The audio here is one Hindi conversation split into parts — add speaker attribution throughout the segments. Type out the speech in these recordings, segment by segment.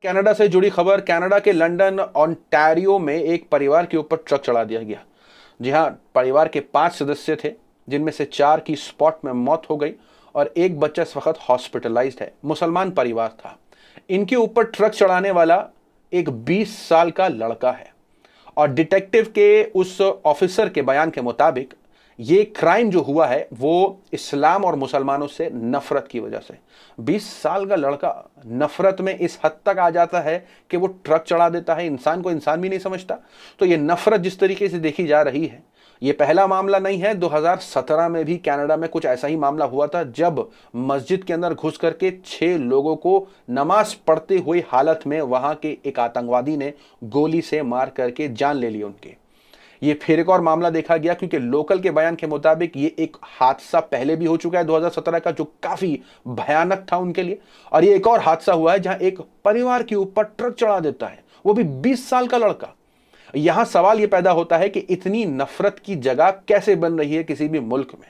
Speaker 1: कनाडा से जुड़ी खबर। कनाडा के लंदन ओंटारियो में एक परिवार के ऊपर ट्रक चढ़ा दिया गया। जी हां, परिवार के 5 सदस्य थे, जिनमें से 4 की स्पॉट में मौत हो गई और एक बच्चा इस वक्त हॉस्पिटलाइज्ड है। मुसलमान परिवार था। इनके ऊपर ट्रक चढ़ाने वाला एक 20 साल का लड़का है और डिटेक्टिव के उस ऑफिसर के बयान के मुताबिक ये क्राइम जो हुआ है वो इस्लाम और मुसलमानों से नफरत की वजह से। 20 साल का लड़का नफरत में इस हद तक आ जाता है कि वो ट्रक चढ़ा देता है, इंसान को इंसान भी नहीं समझता। तो ये नफरत जिस तरीके से देखी जा रही है, ये पहला मामला नहीं है। 2017 में भी कनाडा में कुछ ऐसा ही मामला हुआ था, जब मस्जिद के अंदर घुस करके 6 लोगों को नमाज पढ़ते हुए हालत में वहां के एक आतंकवादी ने गोली से मार करके जान ले ली उनके। ये फिर एक और मामला देखा गया, क्योंकि लोकल के बयान के मुताबिक ये एक हादसा पहले भी हो चुका है 2017 का, जो काफी भयानक था उनके लिए। और ये एक और हादसा हुआ है जहां एक परिवार के ऊपर ट्रक चढ़ा देता है, वो भी 20 साल का लड़का। यहां सवाल यह पैदा होता है कि इतनी नफरत की जगह कैसे बन रही है किसी भी मुल्क में।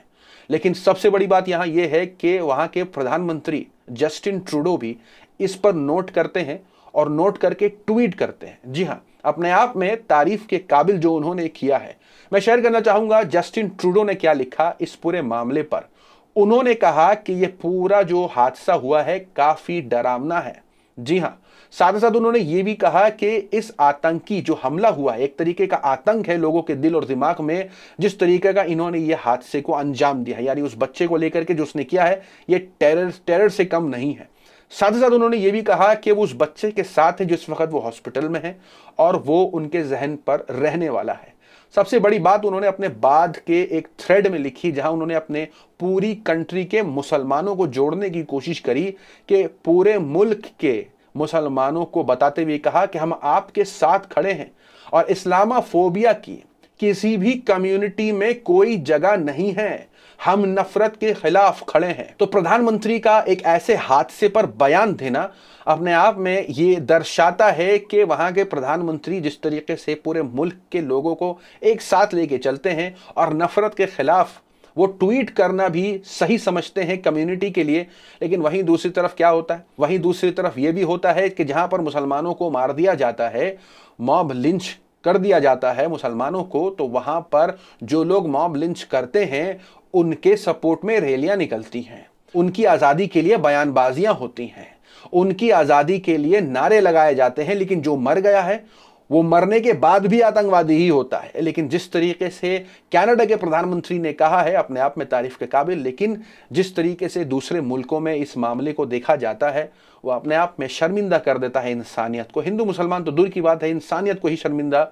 Speaker 1: लेकिन सबसे बड़ी बात यहां यह है कि वहां के प्रधानमंत्री जस्टिन ट्रूडो भी इस पर नोट करते हैं और नोट करके ट्वीट करते हैं। जी हां, अपने आप में तारीफ के काबिल जो उन्होंने किया है। मैं शेयर करना चाहूंगा जस्टिन ट्रूडो ने क्या लिखा इस पूरे मामले पर। उन्होंने कहा कि यह पूरा जो हादसा हुआ है काफी डरावना है। जी हां, साथ ही साथ उन्होंने ये भी कहा कि इस आतंकी जो हमला हुआ है, एक तरीके का आतंक है लोगों के दिल और दिमाग में। जिस तरीके का इन्होंने ये हादसे को अंजाम दिया है, यानी उस बच्चे को लेकर के जो उसने किया है, ये टेरर से कम नहीं है। साथ ही साथ उन्होंने ये भी कहा कि वो उस बच्चे के साथ है जिस वक्त वो हॉस्पिटल में है और वो उनके जहन पर रहने वाला है। सबसे बड़ी बात उन्होंने अपने बाद के एक थ्रेड में लिखी, जहां उन्होंने अपने पूरी कंट्री के मुसलमानों को जोड़ने की कोशिश करी कि पूरे मुल्क के मुसलमानों को बताते हुए कहा कि हम आपके साथ खड़े हैं और इस्लामाफोबिया की किसी भी कम्युनिटी में कोई जगह नहीं है, हम नफरत के खिलाफ खड़े हैं। तो प्रधानमंत्री का एक ऐसे हादसे पर बयान देना अपने आप में ये दर्शाता है कि वहां के प्रधानमंत्री जिस तरीके से पूरे मुल्क के लोगों को एक साथ लेके चलते हैं और नफरत के खिलाफ वो ट्वीट करना भी सही समझते हैं कम्युनिटी के लिए। लेकिन वहीं दूसरी तरफ क्या होता है, वहीं दूसरी तरफ ये भी होता है कि जहां पर मुसलमानों को मार दिया जाता है, मॉब लिंच कर दिया जाता है मुसलमानों को, तो वहां पर जो लोग मॉब लिंच करते हैं उनके सपोर्ट में रैलियां निकलती हैं, उनकी आज़ादी के लिए बयानबाजियां होती हैं, उनकी आज़ादी के लिए नारे लगाए जाते हैं। लेकिन जो मर गया है वो मरने के बाद भी आतंकवादी ही होता है। लेकिन जिस तरीके से कनाडा के प्रधानमंत्री ने कहा है, अपने आप में तारीफ के काबिल, लेकिन जिस तरीके से दूसरे मुल्कों में इस मामले को देखा जाता है वो अपने आप में शर्मिंदा कर देता है इंसानियत को। हिंदू मुसलमान तो दूर की बात है, इंसानियत को ही शर्मिंदा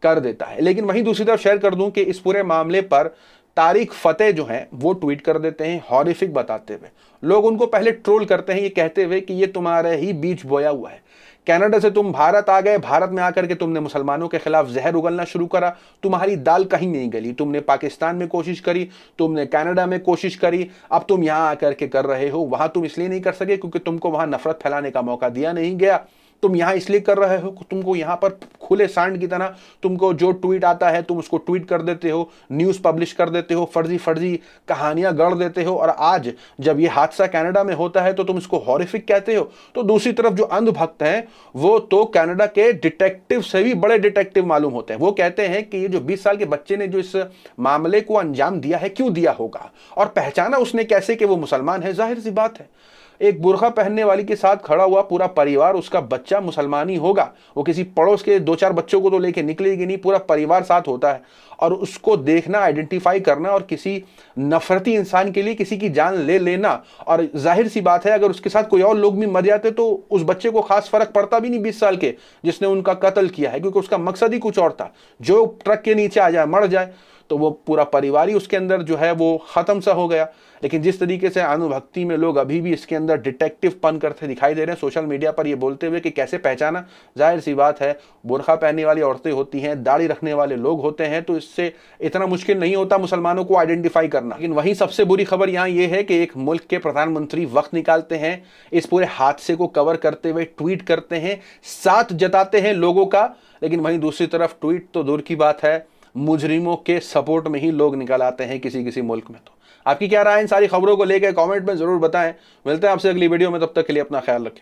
Speaker 1: कर देता है। लेकिन वहीं दूसरी तरफ शेयर कर दूं कि इस पूरे मामले पर तारिक फतेह जो हैं वो ट्वीट कर देते हैं हॉरिफिक बताते हुए। लोग उनको पहले ट्रोल करते हैं ये कहते हुए कि ये तुम्हारे ही बीज बोया हुआ है, कनाडा से तुम भारत आ गए, भारत में आकर के तुमने मुसलमानों के खिलाफ जहर उगलना शुरू करा, तुम्हारी दाल कहीं नहीं गली। तुमने पाकिस्तान में कोशिश करी, तुमने कनाडा में कोशिश करी, अब तुम यहां आकर के कर रहे हो। वहां तुम इसलिए नहीं कर सके क्योंकि तुमको वहां नफरत फैलाने का मौका दिया नहीं गया। तुम यहां इसलिए कर रहे हो, तुमको यहां पर खुले सांड की तरह तुमको जो ट्वीट आता है तुम उसको ट्वीट कर देते हो, न्यूज़ पब्लिश कर देते हो, फर्जी फर्जी कहानियां गढ़ देते हो, और आज जब ये हादसा कनाडा में होता है तो तुम इसको हॉरिफिक कहते हो। तो दूसरी तरफ जो अंधभक्त हैं वो तो कनाडा के डिटेक्टिव से भी बड़े डिटेक्टिव मालूम होते हैं। वो कहते हैं कि ये जो 20 साल के बच्चे ने जो इस मामले को अंजाम दिया है, क्यों दिया होगा और पहचाना उसने कैसे कि वो मुसलमान है। जाहिर सी बात है, एक बुर्का पहनने वाली के साथ खड़ा हुआ पूरा परिवार, उसका बच्चा मुसलमानी होगा, वो किसी पड़ोस के 2-4 बच्चों को तो लेके निकलेगी नहीं, पूरा परिवार साथ होता है। और उसको देखना, आइडेंटिफाई करना और किसी नफरती इंसान के लिए किसी की जान ले लेना, और जाहिर सी बात है अगर उसके साथ कोई और लोग भी मर जाते तो उस बच्चे को खास फर्क पड़ता भी नहीं 20 साल के जिसने उनका कत्ल किया है, क्योंकि उसका मकसद ही कुछ और था। जो ट्रक के नीचे आ जाए, मर जाए, तो वो पूरा परिवार ही उसके अंदर जो है वो खत्म सा हो गया। लेकिन जिस तरीके से अनुभक्ति में लोग अभी भी इसके अंदर डिटेक्टिव पन करते दिखाई दे रहे हैं सोशल मीडिया पर, ये बोलते हुए कि कैसे पहचाना, जाहिर सी बात है बुर्का पहनने वाली औरतें होती हैं, दाढ़ी रखने वाले लोग होते हैं, तो इससे इतना मुश्किल नहीं होता मुसलमानों को आइडेंटिफाई करना। लेकिन वहीं सबसे बुरी खबर यहाँ ये है कि एक मुल्क के प्रधानमंत्री वक्त निकालते हैं, इस पूरे हादसे को कवर करते हुए ट्वीट करते हैं, साथ जताते हैं लोगों का, लेकिन वहीं दूसरी तरफ ट्वीट तो दूर की बात है, मुजरिमों के सपोर्ट में ही लोग निकल आते हैं किसी किसी मुल्क में। तो आपकी क्या राय इन सारी खबरों को लेकर कमेंट में जरूर बताएं। मिलते हैं आपसे अगली वीडियो में, तब तक के लिए अपना ख्याल रखें।